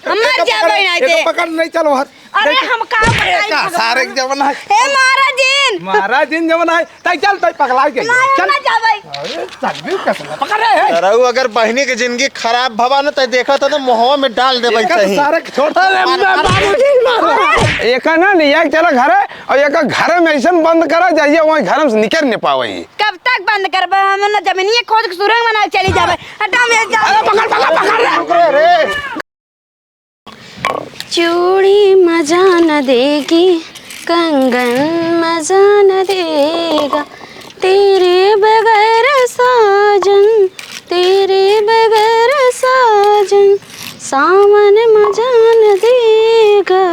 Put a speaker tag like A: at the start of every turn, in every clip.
A: हम मर जाबे नहीं दे
B: पकड़ नहीं चलो हर
A: अरे हम का पकड़ाई
B: सारे जवन है
A: हे महाराज
B: जिन जवन है तई चल तई पगला के
A: चल ना जाबे
B: अरे चल भी कैसे पकड़ रे है
C: रहू अगर बहनी की जिंदगी खराब भवा न त देखा था तो मोहवा में डाल देबे सही
B: सारे छोड़ बाबूजी मार एक ना लिया चलो घर और एक घर में ऐसा बंद करा जाइए वहां घर से निकल नहीं पावे
A: कब तक बंद करबे हम ना जमीनिए खोद के सुरंग बना चली जाबे हटा में जा
B: अरे पकड़ रे
D: चूड़ी मजा न देगी कंगन मजा न देगा तेरे बगैर साजन तेरे बगैर साजन सावन मजा न देगा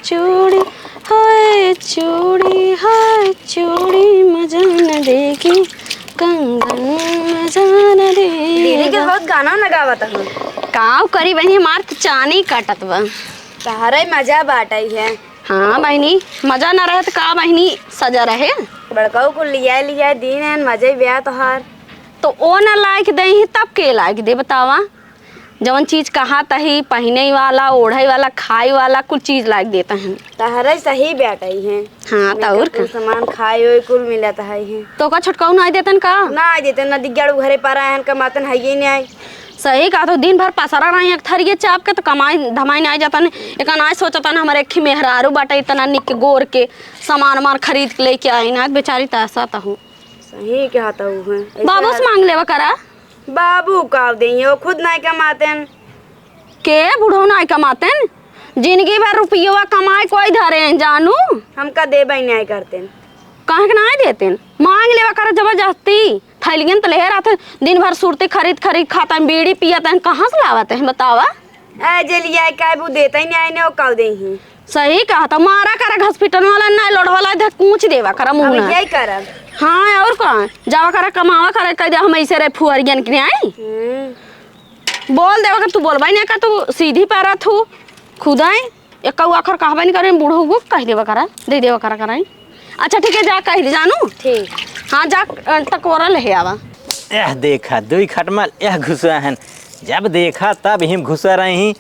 D: चूड़ी हाय चूड़ी मजा न देगी कंगन मजा न देगी।
A: दीदी के बहुत गाना लगावत हूं
D: काव करी बहनी मार तो चानी काटत बा
A: सहारे मजा बाटई है।
D: हाँ बहनी मजा न रहे तो का बहनी सजा रहे
A: बड़काऊ को लिया दिन है मजे ब्याह तोहार
D: तो ओ न लायक दे तब के लायक दे बतावा जवन चीज कहा तही पहने वाला ओढ़े वाला खाए वाला कुल चीज लायक देता है
A: तहरे सही बैठई है।
D: हाँ तो और
A: कुल सामान खाए हुए कुल मिलत है
D: तो का छटकाऊ ना देतन का
A: ना आ देते ना दिग्गड़ घरे पर आए कमातन है ही नहीं आई
D: सही कहा तो दिन भर पसरा रही एक थरिए चाप के तो कमाई धमाई नहीं जाता ने एक ना सोचता ना हमारे एक मेहरारू बाटे इतना निक के गोर के सामान वामान खरीद के लेके आई ना बेचारी तैसा तो हूँ
A: सही कहता हूँ
D: बाबू से मांग लेवा करा
A: बाबू का देंगे वो खुद नहीं कमाते
D: के बूढ़ो नहीं कमाते जिंदगी भर रुपया कमाए कोई धरे हैं जानू
A: हमका दे नहीं करते
D: कहे के नहीं देते मांग लेवा कर जबरदस्ती थैलियन तो ले रहा दिन भर सूरते खरीद खाता बीड़ी पियाता कहाँ से लावाते हैं बतावा
A: जलिया का देता ही नहीं वो कल दे
D: सही कहा था मारा कर हॉस्पिटल वाला ना लोढ़वाला इधर कूच देवा कर मुंह
A: यही करब
D: हाँ और कौन जावा कर कमावा कर कह दे हम ऐसे रहे फुअरियन के आई बोल देवा कर तू बोलबा नहीं का तू सीधी पैरा थू खुद आई एक आखर कहबा नहीं करे बूढ़ो को कह देवा करा दे देवा करा कराई अच्छा ठीक है जा कह दे जानू
A: ठीक
D: हाँ जा टकोरा ले आवा
E: यह देखा दुई खटमल यह घुसा है जब देखा तब हिम घुसा रही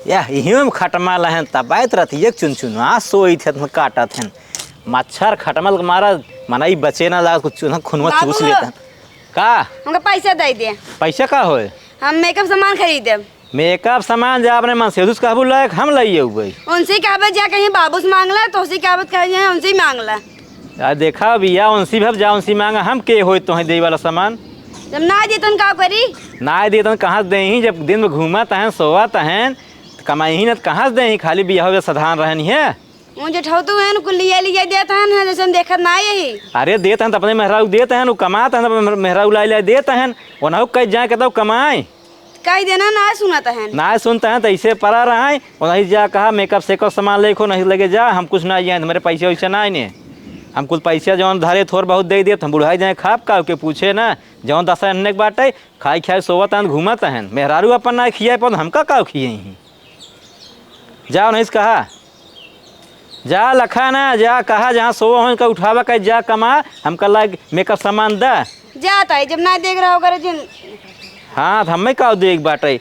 E: यह हिम खटमल है तब आयत रहती एक चुन आ सोई थे काटा थे मच्छर खटमल मारा मनाई बचे ना लगा कुछ खूनवा चूस लेता का
A: हमका पैसा दे दे
E: पैसा का होए
A: हम मेकअप सामान खरीदे
E: मेकअप सामान जा अपने मन से कहबू लायक हम लाइए हुए
A: उनसे कहबे जा कहीं बाबू से मांगला तो उसी कहबे कहीं उनसे ही मांगला
E: यार देखा भैया उनसी भब जा उनसी मांगा हम के होए तो दे वाला सामान
A: जब ना देतन का करी
E: ना दे तो कहाँ दे ही जब दिन में घूमत हैं सोवत हैं कमाई ही न कहाँ से दे खाली बिया साधारण रहनी है
A: मुझे ठौतू है कुल लिया देता है जैसे देखत ना यही
E: अरे देते हैं तो अपने मेहराऊ देते हैं कमाते हैं मेहराऊ ला देते हैं वो ना कहीं जाए कहता कमाए
A: कह देना ना सुनाता है
E: ना सुनते हैं तो ऐसे पड़ा रहा है और नहीं जा कहा मेकअप सेकअप सामान लेखो नहीं लगे जा हम कुछ ना जाए मेरे पैसे वैसे ना आने हम कुछ पैसा जौन धरे थोड़ बहुत दे दिए हम बुढ़ाई जाए खाप का के पूछे ना जौन दस अन्य बाटे खाई खाए सोवत हैं घूमत हैं मेहरारू अपन ना खिया पौध हमका का खिए ही जाओ नहीं कहा जा लखा ना जा कहा जहाँ सोवा हो का उठावा का जा कमा हम कल मेकअप सामान दा
A: जाता है जब ना देख रहा होगा जिन
E: हाँ तो हमें का देख बाटे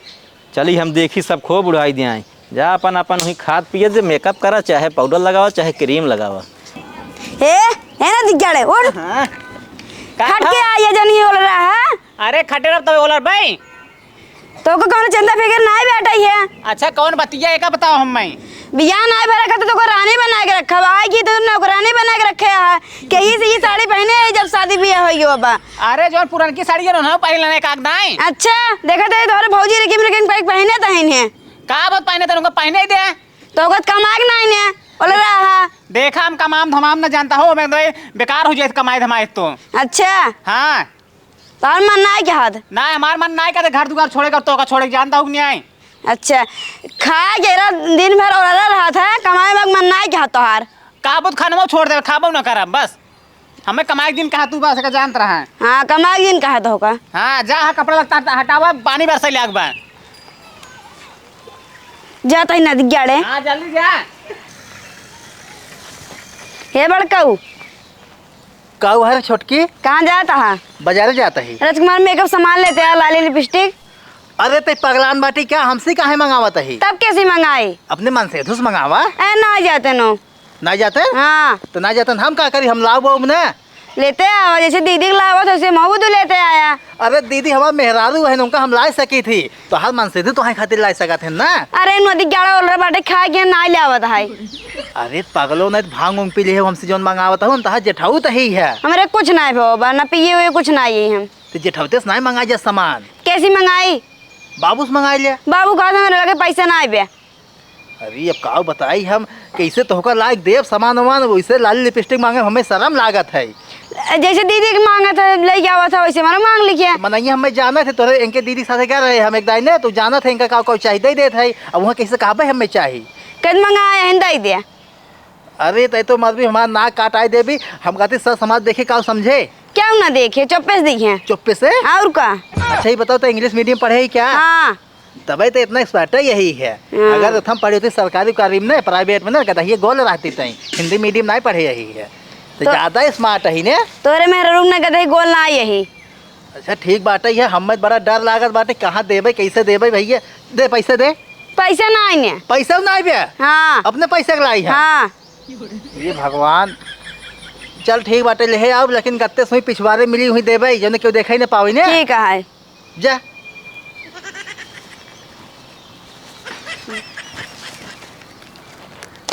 E: चली हम देखी सब खो बुढ़ाई दिया जा अपन अपन वही खाद पिए जे मेकअप करा चाहे पाउडर लगावा चाहे क्रीम लगावा
A: है ना दिग्गड़ है और खट के आया जनी बोल रहा है
F: अरे खटे रब तब बोलर भाई
A: तो को कौन चंदा फिकर ना बैठा है
F: अच्छा कौन बतिया एक बताओ हम मैं
A: बिया ना भरा करते तो को रानी बना के रखा आएगी तो नौकरानी बना के रखे है कहीं से ये साड़ी पहने है जब शादी बिया होई हो बा
F: अरे जो पुरानी साड़ी ना पहले काग दाई
A: अच्छा देखा थे तोरे भौजी रेकिम पहने तहन है
F: का बात पहने तन पहने ही दे
A: तो को कमा के नहीं है बोल रहा
F: देखा हम कमाम धमाम न जानता हो मैं बेकार हो जाए कमाए धमाए तो
A: अच्छा
F: हाँ
A: तार मन ना क्या हाथ
F: ना हमार मन ना कहते घर दुआर छोड़े कर तो का छोड़े जानता हूँ नहीं
A: अच्छा खा गेरा दिन भर और रहा था कमाए में मन ना क्या तोहार
F: काबूत खाना छोड़ दे खाबो न करब बस हमें कमाए दिन कहा तू बस का जानत रहा है
A: हाँ कमाए दिन कहा तो होगा
F: हाँ जा हाँ कपड़ा लगता हटावा पानी बरसे लाग बा
A: जाता ही नदी गाड़े
F: हाँ जल्दी जा
A: हे बड़काऊ
C: काऊ है छोटकी
A: कहाँ जाता है
C: बाजार जाता है
A: राजकुमार मेकअप सामान लेते हैं लाली लिपस्टिक
F: अरे ते पगलान बाटी क्या हमसे काहे मंगावत है?
A: तब कैसे मंगाई?
F: अपने मन से धुस मंगावा।
A: ए ना जाते नो।
F: ना जाते?
A: हाँ
F: तो ना जाते हम का करी, हम लाओ ने
A: लेते आवा, जैसे दीदी को लावा तो महबूद लेते आया।
F: अरे दीदी हमारा मेहरारू है, उनका हम ला सकी थी तो हर मन से तो है खातिर ला सका थे ना।
A: अरे नदी ग्यारह ओलरा बाटे खा के ना लावत है।
F: अरे पगलो नहीं भांग उंग पी ले हमसे जोन मंगावत हूँ तहा जेठाऊ तो ही है।
A: हमारे कुछ नहीं भो ना पिए हुए कुछ नहीं हम।
F: तो जेठाउते से नहीं मंगाई जा सामान।
A: कैसी मंगाई?
F: बाबू से मंगाई लिया।
A: बाबू कहा था मेरे लगे पैसा ना आए।
F: अरे अब का बताई हम कैसे तो होकर लायक देव सामान वामान, वैसे लाली लिपस्टिक मांगे हमें शर्म लागत है।
A: जैसे दीदी के मांगा था ले गया था वैसे हमारा मांग लिखिए।
F: मनैया हमें जाना थे तोरे इनके दीदी साथे क्या रहे हम एक दाई ने तो जाना था इनका का चाहिए दे थे। अब वहाँ कैसे कहबे हमें चाहिए
A: कद मंगाया हिंदा ही दिया।
F: अरे तय तो मत भी हमारा नाक काटाई दे भी हम कहते सर समाज देखे का समझे।
A: क्या ना देखे चुप्पे से दिखे।
F: चुप्पे से
A: और का?
F: अच्छा ही बताओ तो इंग्लिश मीडियम पढ़े ही क्या?
A: हाँ
F: तभी तो इतना एक्सपर्ट यही है। अगर हम पढ़े होते सरकारी कारीम में प्राइवेट में ना कहता ये गोल रहती थी, हिंदी मीडियम नहीं पढ़े यही है तो ज्यादा स्मार्ट है ने।
A: तोरे मेरे रूम में कहते गोल ना यही।
F: अच्छा ठीक बात है, हमें बड़ा डर लागत बाटे कहाँ देवे कैसे देवे भैया। दे पैसे दे।
A: पैसा ना आने।
F: पैसा ना आए
A: हाँ
F: अपने पैसे लाई है।
A: हाँ
F: ये भगवान चल ठीक बाटे ले आओ, लेकिन गत्ते सुई पिछवाड़े मिली हुई देवे जो क्यों देखा ही ना पावी ने।
A: ठीक है
F: जा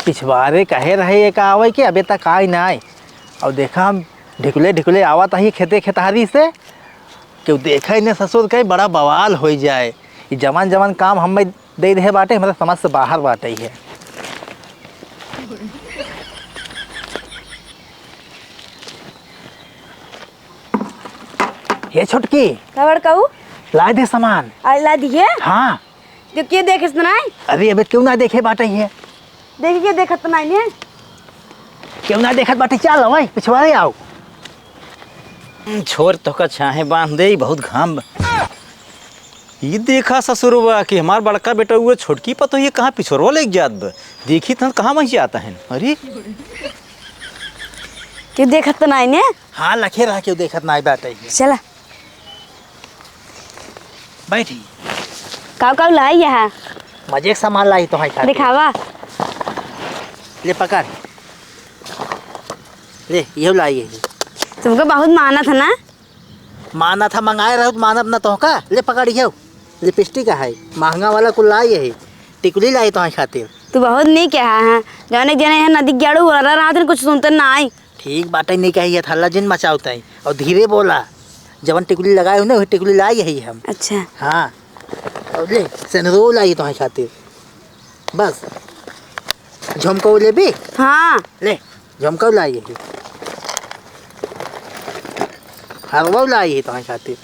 F: पिछवाड़े कहे रहे एक आवे कि अबे तक आए ना आए। और देखा हम ढिकुले ढिकुले आवत ही खेते खेतहारी से क्यों देखा ही ना ससुर कहीं बड़ा बवाल हो जाए। ये जवान जवान काम हमें दे रहे बाटे हमारे समझ से बाहर बाटे ही है। ये छोटकी
A: खबर कहू
F: ला दे सामान।
A: अल्लाह दिए
F: हाँ
A: जो के देखे सुना
F: अरे अबे क्यों ना देखे बाटे है।
A: देखिए देखत नहीं ने
F: क्यों ना देखत बाटे चल भाई पिछवाड़े आओ।
E: छोर तो का छाहे बांध दे बहुत घाम। ये देखा ससुरवा कि हमार बड़का बेटा हुआ छोटकी पतो ये कहाँ पिछोरवा ले जात बा। देखी तो कहाँ वहीं आता है। अरे
A: क्यों देखत नहीं ने।
F: हाँ लखे रहा क्यों देखत ना बाटे
A: चला
F: बैठी
A: काव काव लाई है
F: मजे सामान लाई तो है
A: दिखावा।
F: ले पकड़ ले ये लाई है।
A: तुमको बहुत माना था ना।
F: माना था मंगाए रहो मानब ना तो का। ले पकड़ ये लिपस्टिक है महंगा वाला कुल लाई है टिकुली लाई तो खातिर।
A: तू बहुत नहीं कहा है जाने जने है नदी गाड़ू हो रहा था कुछ सुनते ना आई।
F: ठीक बात नहीं कही है हल्ला जिन मचावता है और धीरे बोला जवन टिकुली लगाए हो ना वही टिकुली लाई है हम।
A: अच्छा
F: हाँ और ले सेनरो लाई तो खातिर बस। झुमको ले भी।
A: हाँ
F: ले झुमको लाई है हरवा लाई है तो खातिर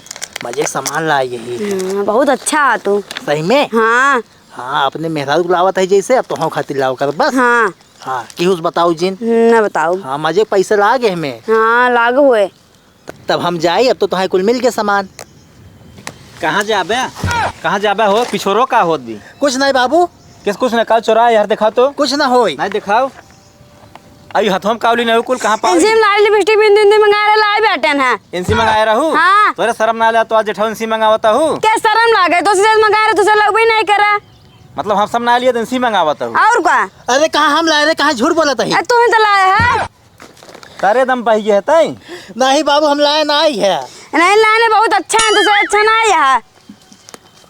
F: मजे सामान लाई है।
A: बहुत अच्छा है तू
F: सही में।
A: हाँ
F: हाँ अपने मेहरारू को लावत है जैसे अब तो हम खातिर लाओ कर बस।
A: हाँ
F: हाँ क्यों बताओ जिन।
A: ना बताओ।
F: हाँ मजे पैसे लागे हमें।
A: हाँ लागू हुए
F: तब हम जाए अब तो तुम्हें कुल मिल के सामान।
E: कहाँ जाबे कहाँ जाबे हो पिछोरो का होत भी।
F: कुछ नहीं बाबू
E: किस कुछ न कल चोरा यार दिखा तो
F: कुछ ना होई।
E: नहीं दिखाओ। अभी हथों में कावली नहीं कुल कहाँ पाओ।
A: इनसे लाल लिपस्टिक बिंदी बिंदी मंगा लाई बैठे हैं।
E: इनसी मंगाया रहूँ।
A: हाँ।
E: तोरे शर्म ना ले तो आज जेठा इनसी मंगावता हूँ।
A: क्या शर्म लागे तो से मंगा रहे तुझे लोग भी नहीं करा।
E: मतलब हम सब ना लिए तो इनसी मंगावता हूँ।
A: और क्या
F: अरे कहाँ हम लाए रे कहाँ झूठ बोला था
A: तू ही तो लाया है।
E: तारे दम पहिए है तई।
F: नहीं बाबू हम लाए ना आई है।
A: नहीं लाने बहुत अच्छा है तुझे अच्छा ना है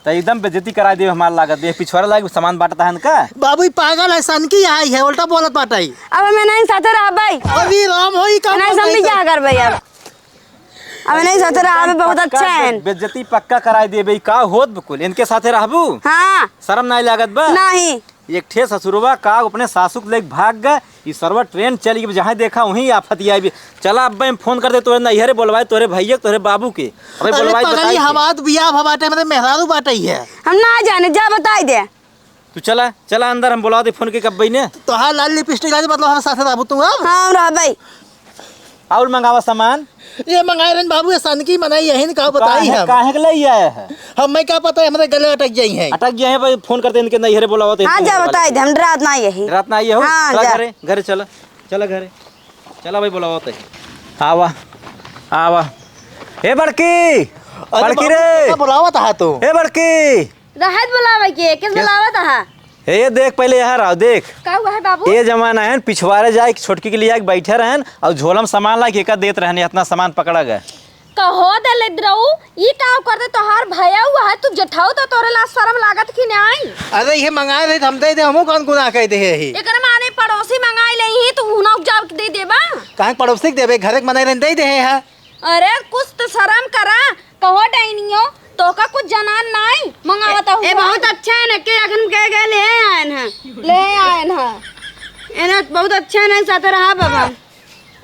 E: तो एकदम बेइज्जती करा दिए हमार लागत दे पिछवाड़ा लाग सामान बांटता है का।
F: बाबू ई पागल है सन की आई है उल्टा बोलत बाटाई।
A: अब मैं नहीं साथे रह भाई।
F: अभी राम होई का
A: नहीं समझी क्या कर भाई अब नहीं साथे रह भाई बहुत अच्छा है।
E: बेइज्जती पक्का करा दिए भाई का होत बिल्कुल इनके साथे रहबू।
A: हाँ
E: शर्म नहीं लागत बा।
A: नहीं
E: एक ठे ससुरवा का अपने सासू के लेके भाग गए। ये सर्वर ट्रेन चली गई जहाँ देखा वहीं आफत आई भी। चला अब मैं फोन कर दे तोरे नैहरे बोलवाए तोरे भैया तोरे बाबू के अबे बोलवाए बताई
F: हमार बियाह भबाटे में मेहरारू बाटई है।
A: हम ना जाने जा बताई दे।
E: तू चला चला अंदर हम बुला दे फोन के कब ने
F: तो हाँ लाल लिपस्टिक ला दे मतलब हम साथे रहबू तू अब।
A: हाँ रह भाई
E: और मंगावा सामान।
F: ये मंगाए रन बाबू ये सन की मनाई यही का बताई हम।
E: काहे के लिए आया है।
F: हमें क्या पता है हमारे गले अटक जाई है।
E: अटक गया है भाई फोन करते इनके नैहरे बुलावा तो
A: हाँ जा बताई दे हम रात ना यही
E: रात ना आई हो।
A: हाँ,
E: चला
A: जा।
E: घरे घरे चला चला घरे चला भाई बुलावा तो आवा आवा हे बड़की बड़की रे
F: बुलावत हा तू
E: ए बड़की
A: रहत बुलावे के किस बुलावत हा
E: ये देख पहले यहाँ आओ देख
A: का हुआ है बाबू
E: ये जमाना है पिछवाड़े जाए छोटकी के लिए बैठे रहन और झोलम सामान ला के एक देत रहने इतना सामान पकड़ा गए
D: कहो दे ले द्रऊ ई काम कर दे तोहार भैया हुआ है तू जठाऊ तो तोरे ला शर्म लागत कि नहीं।
F: अरे ये मंगाए रहे हम दे हमू कौन गुनाह कह दे ही
D: एकर माने पड़ोसी मंगाई लेही तू हुना उपजाव के दे देबा
F: कहां पड़ोसी के देबे घरे के बनाए रहे दे है।
D: अरे कुछ तो शर्म करा कहो डाइनियो तो का कुछ जनान नहीं मंगावता हुआ
A: ए बहुत अच्छा है ना के अखन कह गए ले आयन है
D: ले आयन है
A: एना बहुत अच्छा है ना साथे रहा बाबा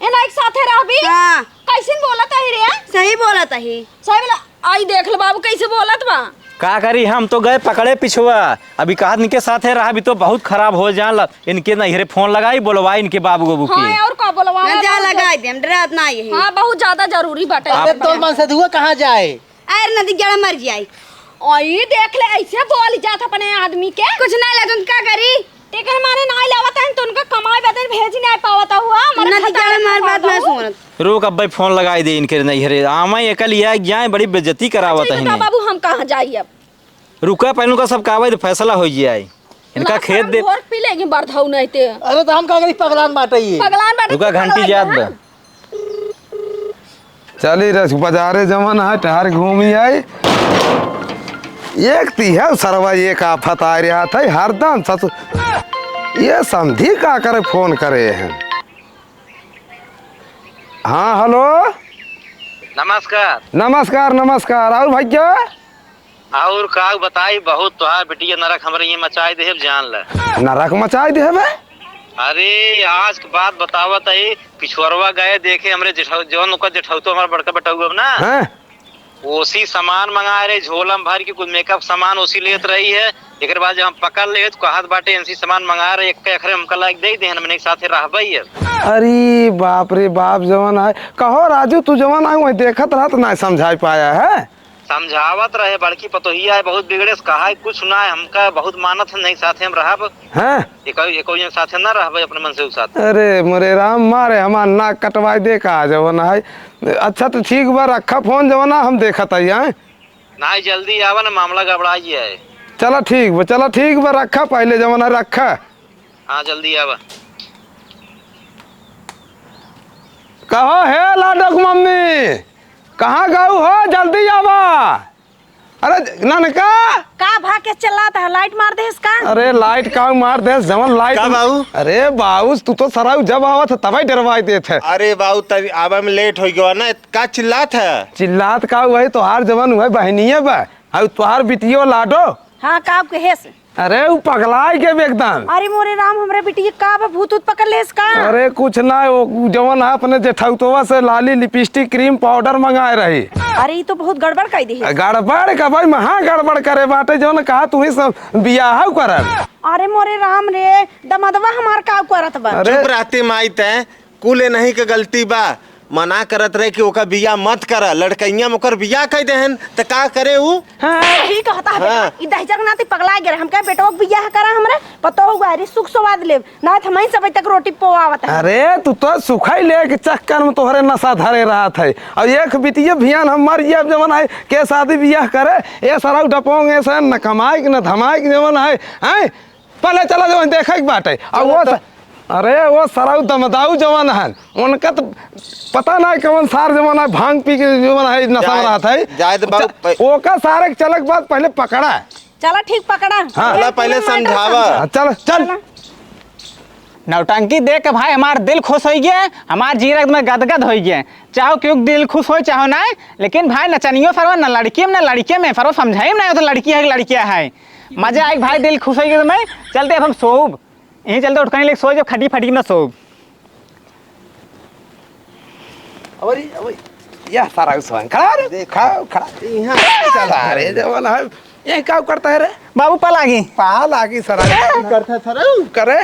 D: एना एक साथे रहबी
A: हां
D: कैसे बोलत है रे
A: सही बोला तही
D: सही बोला आई देख ले बाबू कैसे बोलत बा
E: का करी हम तो गए पकड़े पिछुआ अभी कहा इनके साथ रहा भी तो बहुत खराब हो जान इनके नहीं फोन लगाई बोलवाई इनके बाबू बाबू
D: हां
E: की
D: और का बोलवा
A: मैं जा लगाई दे हम डरत ना यही
D: हां बहुत ज्यादा जरूरी बाटे
F: अरे तो मन से दुआ कहां जाए
A: अरे नदी जड़ा मर जाई
D: आई देख ले ऐसे बोल जात अपने आदमी के
A: कुछ ना लगन का करी
D: टेकर माने ना लावत है तो उनका कमाई बदन भेज नहीं पावता हुआ
A: नदी जड़ा मार बात ना सुनत
E: रोक अब भाई फोन लगाई दे इनके नहीं रे आमा एकल या जाए बड़ी बेइज्जती करावत है
D: बता बाबू हम कहां जाई अब
E: रुका पहलू का सब कावे तो फैसला हो जाए इनका खेत दे
D: भोर पी लेगी बरधौ नहीं ते
F: अरे तो हम का करी पगलान बाटे ये
D: पगलान बाटे
E: रुका घंटी याद बा
B: चली रस बाजारे जमन है टहर घूमी आई एक ती है सरवा एक आफत आ रहा था हरदम ससुर ये समझी का करे फोन करे हैं। हाँ हेलो
E: नमस्कार
B: नमस्कार नमस्कार और भैया
E: और का बताई बहुत तोहार बेटिया नरक हमरे ये मचाई दे जान ले
B: नरक मचाई दे बे
E: अरे आज के बात बतावत है पिछवरवा गए देखे हमरे जौन ओकर जेठौ तो हमारा बड़का बेटा ना
B: हैं
E: ओसी सामान मंगा रहे झोलम भर के कुछ मेकअप सामान ओसी लेत रही है एक बाद जब हम पकड़ ले तो कहत बाटे एनसी सामान मंगा रहे एक अखरे हमका लाइक दे दे हमने एक साथे रहबई है।
B: अरे बाप रे बाप जवान है कहो राजू तू जवान है वही देखत रहा तो नहीं समझा पाया है
E: समझावत रहे बड़की पतोहिया है बहुत बिगड़े कहा कुछ ना है हमका बहुत मानत है नहीं साथे हम रहब
B: हैं
E: एक साथे ना रहबई अपने मन से साथ।
B: अरे मोरे राम मारे हमार नाक कटवाई दे का जवान है अच्छा तो ठीक बा रखा फोन जवाना हम देखत है
E: ना जल्दी आवा ना मामला गड़बड़ा है।
B: चलो ठीक बा रखा पहले जमाना रखा
E: हाँ जल्दी आवा
B: कहो हे लाडक मम्मी कहाँ गऊ हो जल्दी आवा अरे ननका
D: का भाग के चला था लाइट मार दे इसका
B: अरे लाइट का मार दे जवन लाइट
C: का बाबू?
B: अरे बाबू तू तो सराउ जब आवा था तभी डरवाई दे थे
C: अरे बाबू तभी आवा में लेट हो गया ना का चिल्लात है
B: चिल्लात का हुआ तोहार जवन हुआ बहनिये बा और तोहार बिटियो लाडो
D: हां का के हेस
B: अरे वो पगलाई के एकदम
D: अरे मोरे राम हमरे बेटी का भूत उत पकड़ ले इसका
B: अरे कुछ ना वो जवन है अपने जेठौतवा से लाली लिपस्टिक क्रीम पाउडर मंगाए रही
D: अरे ये तो बहुत गड़बड़ कर दी है
B: गड़बड़ का भाई महा गड़बड़ करे बाटे जो कहा तू ही सब बियाह कर
D: अरे मोरे राम रे दमदवा हमार का करत बा
B: अरे
C: चुप रहते माई तय कुले नहीं के गलती बा मना करत रहे कि ओका बिया मत करा लड़कइया में ओकर बिया कह देहन त का करे ऊ
D: ठीक कहता है
C: हाँ।
D: ई दहजक नाती पगला गेल हम कह बेटो बियाह करा हमरे पतो हुआ रे सुख स्वाद ले ना त हमई सब तक रोटी पोवावत है
B: अरे तू तो सुखाई ले के चक्कर में तोहरे नशा धरे रहा था और एक बिटिया भियान हम मर गया जवन है के शादी बियाह करे ये सारा डपोंग ऐसा न कमाई न धमाई के जवन है हैं पहले चला जवन देखे के बाटे और वो अरे वो सराउ दमदाऊ जवान है उनका तो पता नहीं कौन सार जवान है भांग पी के जवान है नशा रहा था
C: जायद बाबू
B: ओका सारे चलक बाद पहले पकड़ा
D: चला ठीक पकड़ा
B: हाँ।
C: पहले समझावा
B: चल चल
G: नौटंकी देख के भाई हमार दिल खुश हो गया हमार जीरक में गदगद हो गया चाहो क्यों दिल खुश हो चाहो ना लेकिन भाई नचनियो फरवा ना लड़की में ना लड़के में फरवा समझाई ना तो लड़की है लड़कियां है मजा आई भाई दिल खुश हो गया तो मैं चलते अब हम सोब यहीं चलते उठ कहीं सो जब खटी फटी ना सोब
B: यह सारा स्वयं खड़ा रे खाओ खड़ा यहाँ चला रे जवान है ये क्या करता है रे
G: बाबू पल आगी
B: पाल आगे सरा
C: करता सराऊ
B: करे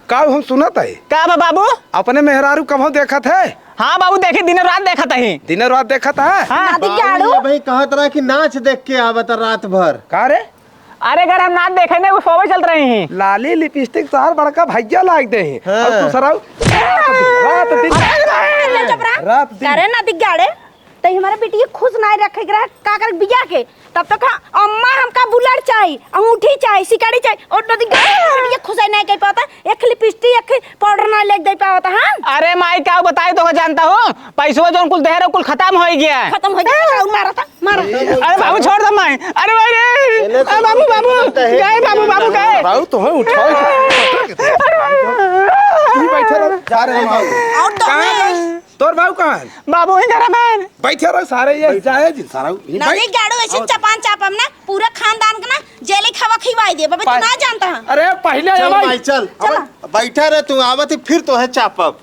B: का हम सुनत है
G: का बा बाबू
B: अपने मेहरारू कब देखत है
G: हाँ बाबू देखी दिन रात देखा ही
B: दिन रात देखत है
G: हाँ
C: भाई कहत रहा कि नाच देख के आवत रात भर
B: का रे
G: अरे अगर हम नाच देखे नहीं वो सोवे चल रहे हैं
B: लाली लिपस्टिक सार बड़का भैया लाग दे हैं और तू सराऊ रात दिन
D: रात दिन
B: रात दिन
D: करे ना दिगाड़े
A: तो हमारे बेटी खुश नहीं रखे के रहे का कर बिया के तब तक अम्मा हमका बुलेट चाहिए अंगूठी चाहिए सिकड़ी चाहिए और नदी ये खुश नहीं कर पाता एक लिपस्टिक एक पाउडर ना ले दे पाता हां
G: अरे माई क्या बताई तो जानता हो पैसवा जो कुल देहर कुल खत्म हो गया
A: खत्म हो गया मारा
G: अरे बाबू छोड़ दो माई अरे भाई रे बाबू गए बाबू गए
B: बाबू तो है उठाओ बैठे रहो जा रहे हैं
A: और तो
B: तोर बाबू कहाँ है
G: बाबू ही जरा मैं
B: बैठे रहो सारे ये जाए जी सारा
A: नदी गाड़ो ऐसे चपान चापम ना पूरा खानदान का ना जेली खावा खिवाई दे बाबा तू ना जानता है
B: अरे पहले
C: चल
B: भाई
C: भाई चल बैठा रहे तू आवत फिर तो है चापब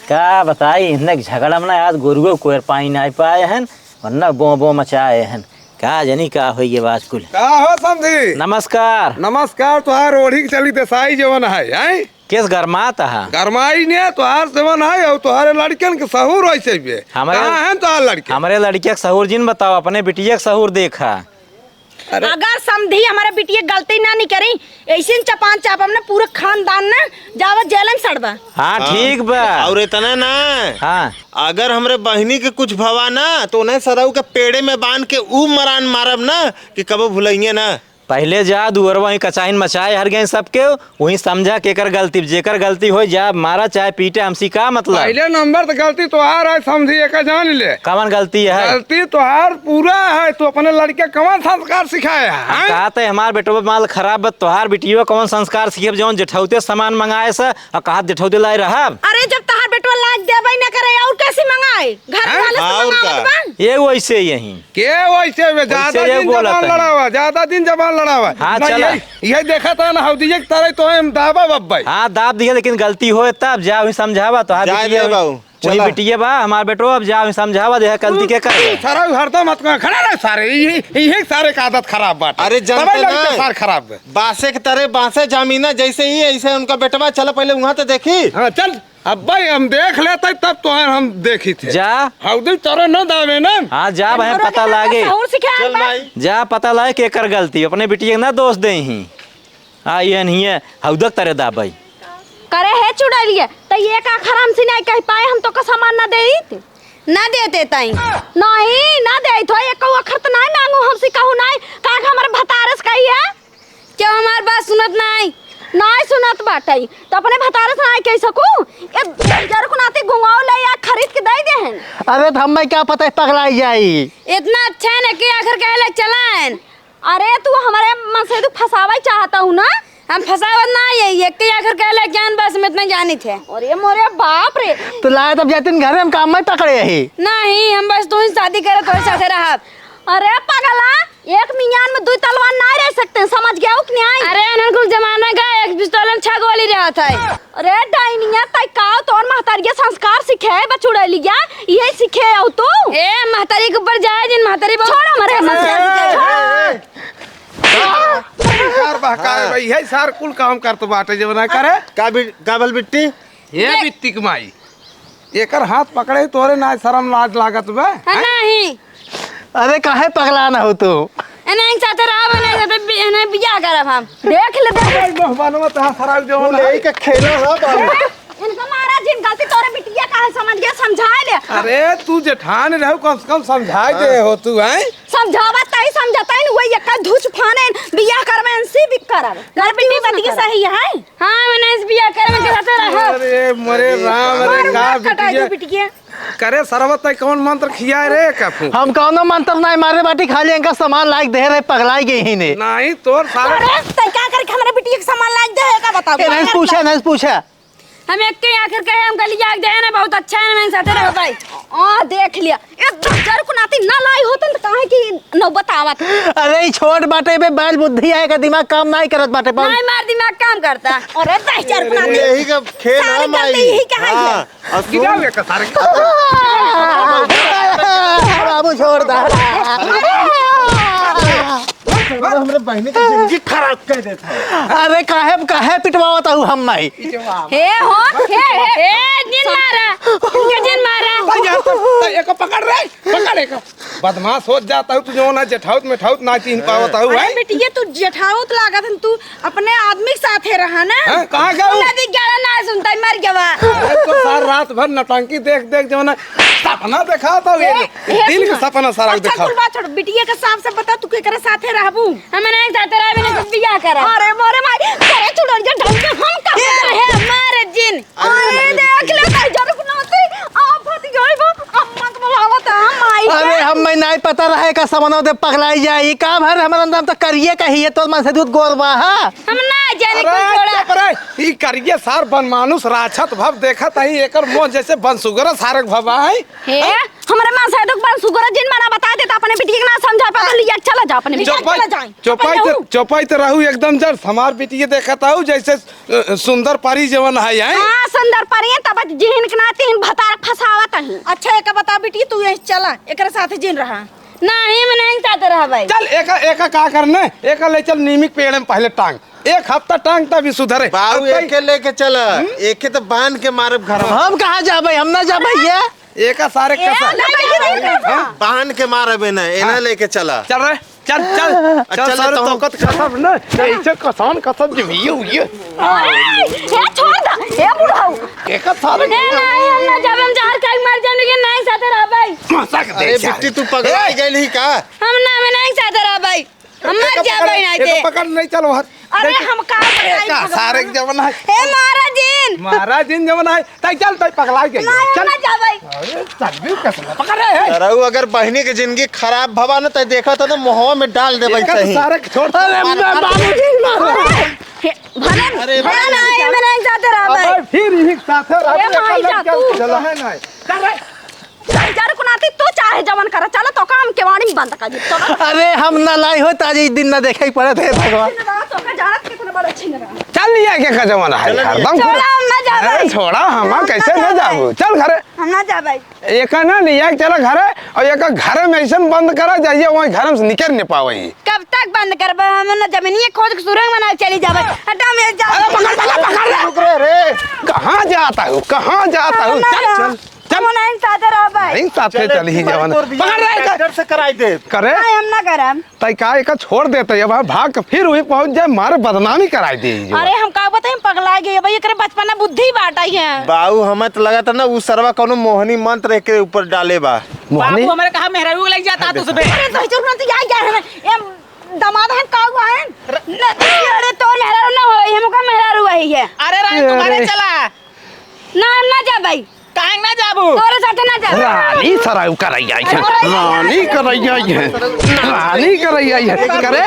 E: क्या बताई इन्हें झगड़ा में आज गोरुओं को पानी नहीं पाए हैं वरना बो मचाए हैं का जानी का हो ये बात कुल
B: का हो समझी
E: नमस्कार
B: नमस्कार तुहार ओढ़ी के चली देसाई जवन है
E: किस गरमात है
B: गरमाई ने तुहार सेवन है और तुहारे लड़कन के सहूर वैसे भी कहाँ है तुहार लड़के
E: हमारे लड़के के सहूर जिन बताओ अपने बिटिया के सहूर देखा
A: अगर समझी हमारे बिटिया गलती ना नहीं करी ऐसे चपान चापम ना पूरे खानदान ना जावा जेलन सड़बा
E: हाँ ठीक बा
C: और इतना ना
E: हाँ
C: अगर हमरे बहनी के कुछ भवा ना तो उन्हें सरऊ के पेड़े में बांध के ऊ मरान मारब ना कि कबो भुलाइए ना
E: पहले जा दुअर वही कचाइन मचाए हर गए सबके वही समझा केकर गलती जेकर गलती हो जा मारा चाहे पीटे हमसी का मतलब
B: पहले नंबर तो गलती तुहार है समझी एक जान ले
E: कवन गलती है
B: गलती तुहार पूरा है तू अपने लड़के कौन संस्कार सिखाया है
E: कहते हमार बेटो माल खराब बा तोहार बेटियो कौन संस्कार सीखे जौन जेठौते सामान मंगाए से और कहा जेठौते लाई रहा
A: अरे जब तहार बेटवा लाज देबे न करे और कैसे मंगाए घर वाले से
C: और
A: मंगावत
C: का?
A: बा
E: ये वैसे यही
B: के वैसे में ज्यादा
E: ये
B: दिन
E: बोला
B: जबान
E: था।
B: लड़ावा ज्यादा दिन जबान लड़ावा
E: हाँ,
B: ना
E: चला।
B: यही देखा था ना हौदिये की तरह तो हम दावा बब्बाई
E: हाँ दाब दिया लेकिन गलती हो तब जा वही समझावा तो
C: जाए दे बाबू,
E: वही
C: चला।
E: बिटिया बा हमार बेटो अब जा वही समझावा दे गलती के कर
B: सारा हरदम मत कर खड़ा रह सारे यही सारे का आदत खराब बात
C: अरे जानते ना
B: सार खराब है
C: बासे के तरह बासे जामीना जैसे ही ऐसे उनका बेटवा चला पहले वहाँ तो देखी
B: हाँ चल अब भाई हम देख लेते तब तो हम देखी थे
E: जा
B: हौदी तरह न दावे ना
E: हाँ जा भाई पता लागे
A: और सिखाया
C: चल माई
E: जा पता लागे के कर गलती अपने बिटिया के ना दोष दे ही हाँ ये नहीं है हौदक तरह दाबाई
D: करे है चुड़ैलिए तो ये का खराम से नहीं कह पाए हम तो का सामान ना दे
A: ना देते ताई
D: नहीं ना दे तो ये कौ अखर तो नहीं मांगू हमसे कहू नहीं का हमारे भतारस कही है
A: क्यों हमार बात सुनत नहीं
D: नहीं सुनत बाटे तो अपने भतारस नहीं कह सकू ये जर को नाते घुंगाओ ले या खरीद के दे देहन
F: अरे तो हमें क्या पता है पगलाई जाई
A: इतना अच्छा है ना कि आखिर कहले चलान
D: अरे तू हमारे मन से तू फसावा चाहता हूँ ना
A: हम फसावत ना ये एक के आखिर कहले ज्ञान बस में इतना जानी थे
D: अरे मोरे बाप रे
F: तो लाए तब जाते घर में हम काम में पकड़े ही
A: नहीं हम बस तू शादी करे तो साथे रहा
D: अरे पगला एक मियान में दो तलवार नहीं रह सकते समझ गया कि नहीं
A: अरे अनकुल जमाना का एक पिस्तौल में 6 गोली रहा था
D: अरे डाइनिया तय का तोर महतारिया संस्कार सिखे बचुड़ा लिया यही सिखे हो तू
A: ए महतारी के ऊपर जाए जिन महतारी
D: छोड़ हमारे संस्कार
B: सार बहकाए भाई है सार कुल काम करत बाटे जे बना करे
C: काबल बिट्टी
B: ये बित्ती कमाई एकर हाथ पकड़े तोरे ना शर्म लाज लागत बे
A: नहीं
F: अरे काहे पगलाना हो तू
A: नहीं साथे रहा बने साथे बियाह करब हम
D: देख ले
B: मेहमानवा तहां सराग जो
C: ले के खेला है बाबू
D: इनका महाराज जिन गलती तोरे बिटिया का है समझ गया समझा ले
B: अरे तू जेठान रहो कम से कम समझाई दे हो तू हैं
D: समझावा तई समझाता है वही एक धुच फाने बियाह करवे अंसी भी करब घर बिटी बतिया सही है
A: हां मैंने इस बियाह करे में के साथे रहा
B: अरे मरे राम रे का बिटिया
A: बिटिया
B: करे सरवत तय कौन मंत्र खियाए रे कफू
F: हम कौनो मंत्र नहीं मारे बाटी खाली इनका सामान लायक दे रहे पगलाई गई ही ने
B: नहीं तोर सारा
A: अरे तय क्या करके हमारे बिटिया के सामान लाज दे का बताओ
F: नहीं पूछा
A: हम एक के आखिर कहे हम कल जाग दे ना बहुत अच्छा है मैं साथे रहो भाई
D: आ देख लिया ए जर को नाती ना लाई होतन तो काहे की नौबत आवत
F: अरे ई छोट बाटे पे बैल बुद्धि आएगा दिमाग काम नहीं करत बाटे पर
A: नहीं मार दिमाग काम करता
D: अरे बेचार को नाती
C: यही का खेल है
A: सारी
C: माई
A: गलती यही का है ये।
C: और
B: गिरा
C: सुन
B: ले का सारे
F: बाबू छोड़ दा
C: हमरे बहनी की जिंदगी खराब कर देता है।
F: अरे काहे पिटवावत हूँ हम नहीं।
D: हे हो हे जिन मारा इनके जिन मारा
B: एक पकड़ रे, पकड़ एक बदमाश हो जाता हूँ तू जो ना जेठाउत में ठाउत ना चिन्ह पावता हूँ।
A: अरे बेटिया तू जेठाउत लागत हन, तू अपने आदमी के साथे रहा ना।
B: कहाँ गया हूँ?
A: नदी गाना ना सुनता मर गवा।
B: तो सार रात भर नटंकी देख देख जो ना सपना देखा था ये दिल का सपना सारा
A: अच्छा
B: देखा।
A: कुल बात छोड़, बिटिया के साफ से बता तू केकरा साथे रहबू।
D: हम नहीं साथे रह बिना कुछ बियाह करा।
A: अरे मोरे माई करे चुड़न जे ढंग के हम का
D: हे मारे जिन
A: अरे देख ले भाई जरूर नोती आफत गइबो अम्मा के बुलावत हम माई।
F: अरे हम मैं नहीं पता रहे का समनो दे पगलाई जाई का भर हमारा नाम तो करिए कहिए तो मन से दूध गोरबा हां।
D: हम ना जाने कुछ छोड़ा।
B: अरे ई करिए सार बन मानुस राछत भव देखत हई एकर मोह जैसे बनसुगर सारक भवा है।
D: हे हमारे मां से दुख पर सुगर जिन माना बता दे त अपने बिटिया के ना समझा पा लिया चला जा अपने बिटिया चला जाए।
B: चौपाई तो रहू एकदम जर हमार बिटिया देखत हूँ जैसे सुंदर परी जवन है।
D: हां सुंदर परियन तब जिहन के नाते हिन भतार फसावत हई।
A: अच्छा एक बता बिटिया तू यहीं चला एकरा साथे जिन रहा।
D: नहीं मैं नहीं साथे रह भाई।
B: चल एक का करने एक ले चल नीमिक पेड़ में पहले टांग एक हफ्ता टांग तभी सुधरे।
C: बाबू एक के लेके चला, एक के तो बांध के मारब घर में।
F: हम कहाँ जाबे हम ना जाबे ये
B: एक सारे कसा
C: बांध के मारब ना एना लेके चला।
B: चल रे चल चल चल सारे तौकत कसब न ऐसे कसान कसब जो ये
D: अरे हे छोड़ दा हे बुढ़ाऊ
B: एक सारे
D: नहीं हम ना जब हम जहर खाई मर जाने के नहीं साथे रह भाई।
B: मसक दे।
C: अरे बिट्टी तू पगला गइल ही का?
D: हम ना मैं नहीं साथे रह भाई। हम मर जा भाई नहीं
B: एक पकड़ नहीं चलो हर
A: अरे हम का
B: एक सारे जवन है
D: हे महाराजिन
B: महाराज जिन जवन है तई चल तई पगला गई
A: चल ना जा भाई।
B: अरे चल भी कसम पकड़ रे है
C: रहू अगर बहनी की जिंदगी खराब भवा न त देखा तो मोहवा में डाल देबै
B: एक
C: सही।
B: सारे छोड़ अरे बाबूजी
D: भले
C: अरे
D: नहीं मैं नहीं साथे रह भाई।
B: अबे फिर ही साथे
D: ए माई जा तू।
B: चला है ना चल रे
A: जर कुनाती तू चाहे जवन कर चलो तो काम केवाड़ी में बंद कर दे चलो।
F: अरे हम ना लाई हो ताजी दिन ना देखे ही पड़े थे भगवान।
A: तो का जानत कितना बड़ा छिन रहा।
B: चल लिया के का जमाना है हरदम
A: छोड़ा हम ना जा
B: अरे
A: भाई।
B: छोड़ा हम कैसे न जाबू चल घरे
A: हम ना जा भाई।
B: एक ना लिया के चला घरे और एक घरे में ऐसा बंद करा जाइए वहीं घर में निकल नहीं पावे।
A: कब तक बंद करबे हम ना जमीनिए खोद के सुरंग बना चली जाबे। हटा मेरे जा।
B: पकड़ रे कहाँ जाता हूँ कहाँ जाता हूँ चल चल
A: हम नहीं साथे रह भाई।
B: नहीं साथे चल ही जवान पकड़ रे
C: ट्रैक्टर से कराई दे।
B: करे
A: नहीं हम ना करम।
B: तई का एक छोड़ देते अब भाग के फिर वहीं पहुंच जाए मारे बदनामी कराई दे
A: अरे हम का बताई पगला गए भाई एकरे बचपन में बुद्धि बाटाई है।
C: बाबू हमें तो लगा था ना उ सरवा कोनो मोहनी मंत्र के ऊपर डाले बा।
B: मोहनी
G: बाबू हमारे कहा मेहरारू लग जाता तू सबे।
A: अरे तो चुप ना जा जा है ये दामाद है का हुआ है अरे तो मेहरारू ना होई हम का मेहरारू आई है।
G: अरे रानी तुम्हारे चला
A: ना हम ना जा भाई
G: काहे ना जाबू।
A: तोरे साथे ना जा।
B: रानी सराउ करैया है रानी करैया है रानी करैया है करे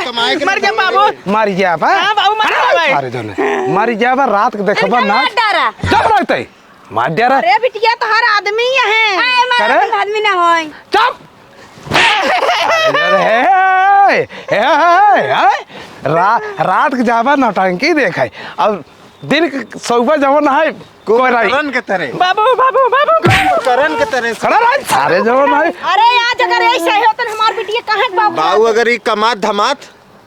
G: मर जा बाबू।
B: मर गया बा
G: हां बाबू मर जा भाई।
B: अरे दोने मर गया बा रात के देखबा ना
A: डरा
B: चुप रहते मार दे रे
A: अरे बिटिया तो हर आदमी ही है।
B: करे?
A: आदमी ना होई।
B: चुप रात के जाबा नौटंकी देखे अब दिन के सुबह जवन है कोई रही
C: करण के तरह
G: बाबू बाबू बाबू
C: करण के तरह
B: खड़ा रह सारे जवन है
A: अरे आज अगर ऐसे हो तो हमार बिटिया कहां के बाबू।
C: बाबू अगर ई कमात धमात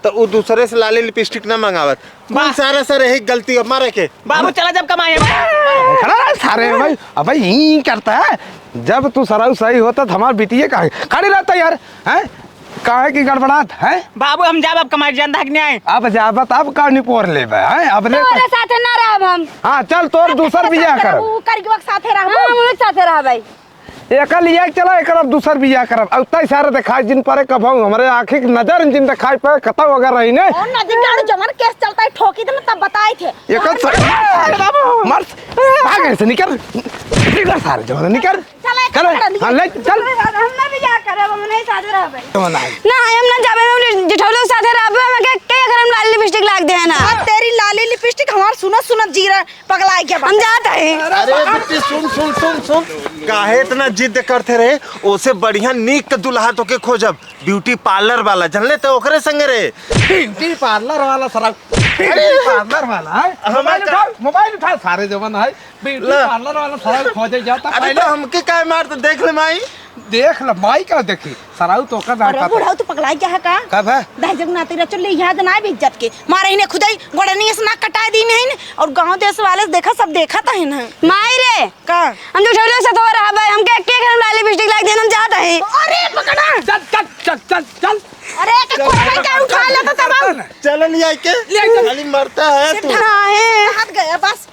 C: तो उ दूसरे से लाली लिपस्टिक ना मंगावत। कौन सारा सर यही गलती हमारे के।
G: बाबू चला जब कमाए।
B: खड़ा रह सारे भाई अब भाई यही करता है जब तू सराउ सही होता तो हमार बिटिया कहाँ खड़ी रहता यार हैं काहे की गड़बड़ात है
G: बाबू हम जाब अब कमाए जान धक नहीं
B: अब जाबत अब का निपोर लेबे हैं अब ले
A: तोरे साथे ना रहब हम।
B: हां चल तोर दूसर बियाह कर
A: ऊ करके वक्त साथे रहब।
D: हम एक साथे रह भाई।
B: एक लिया चला एक अब दूसर बियाह करब अब तई सारे दिखाई जिन पर कभाऊ हमरे आंखी की नजर जिन दिखाई पे कतौ अगर रही ने
A: और नदी गाड़ जमन केस चलता है ठोकी तो तब बताए थे।
B: एक बाबू मर भाग से निकल निकल सारे जवान निकल चल हां ले चल
A: हम ना भी जा करब हम नहीं साथे रहब।
B: जवान आई
D: ना हम ना जाबे हम जिठौलो साथे रहबे हम के करम लाल लिपस्टिक लाग दे है ना।
A: अब तेरी लाली लिपस्टिक हमार सुनत सुनत जीरा पगलाई के
D: हम जात है।
C: अरे बिट्टी सुन सुन सुन सुन काहे इतना जिद करते रहे ओसे बढ़िया नीक के दुल्हा तो के खोजब ब्यूटी पार्लर वाला जानले तो ओकरे संगे रे
B: ब्यूटी पार्लर वाला सारा ब्यूटी पार्लर वाला है मोबाइल उठा सारे जवान है ब्यूटी पार्लर वाला सारा खोजे जाता
C: अरे तो हमके काहे मार तो देख ले माई
B: देख ल माई का देखी सराउ तो का
A: अरे
B: दाता
A: बुढ़ाऊ तू पगलाई क्या है का
B: कब है
A: दहजग नाती रचो ले याद ना भी इज्जत के मारे ही ने खुदाई गोड़नी से नाक कटा दी नहीं ने और गांव देश वाले देखा सब देखा था है ना
D: माई रे
A: का
D: हम जो छोटे से तो रहा भाई हमके के हम लाली बिस्टिक लाग देन हम जात है
A: अरे पकड़ा
B: चल चल चल चल चल
A: अरे के कोई क्या उठा लेता तब
C: चल लिया के खाली मरता है तू
A: हाथ गया बस